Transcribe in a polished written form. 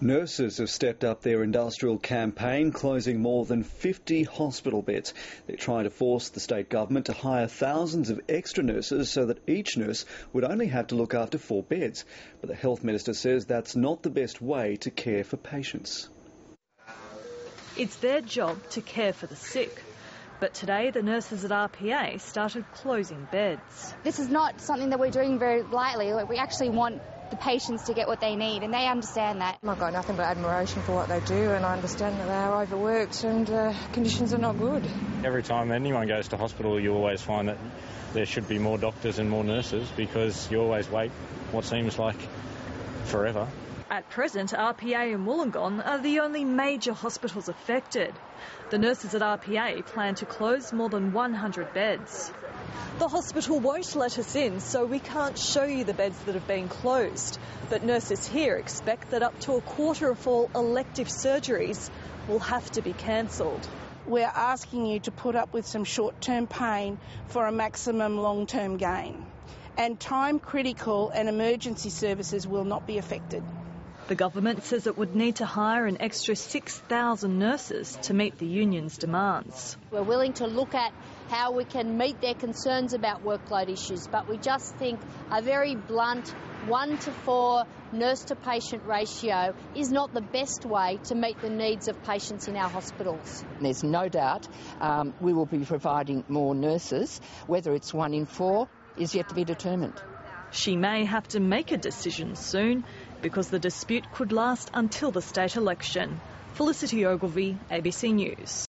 Nurses have stepped up their industrial campaign, closing more than 50 hospital beds. They're trying to force the state government to hire thousands of extra nurses so that each nurse would only have to look after 4 beds. But the health minister says that's not the best way to care for patients. It's their job to care for the sick. But today the nurses at RPA started closing beds. This is not something that we're doing very lightly. We actually want the patients to get what they need, and they understand that. I've got nothing but admiration for what they do, and I understand that they are overworked and conditions are not good. Every time anyone goes to hospital, you always find that there should be more doctors and more nurses because you always wait what seems like forever. At present, RPA and Wollongong are the only major hospitals affected. The nurses at RPA plan to close more than 100 beds. The hospital won't let us in, so we can't show you the beds that have been closed. But nurses here expect that up to a quarter of all elective surgeries will have to be cancelled. We're asking you to put up with some short-term pain for a maximum long-term gain. And time-critical and emergency services will not be affected. The government says it would need to hire an extra 6,000 nurses to meet the union's demands. We're willing to look at how we can meet their concerns about workload issues, but we just think a very blunt 1-to-4 nurse-to-patient ratio is not the best way to meet the needs of patients in our hospitals. There's no doubt we will be providing more nurses. Whether it's 1 in 4 is yet to be determined. She may have to make a decision soon because the dispute could last until the state election. Felicity Ogilvie, ABC News.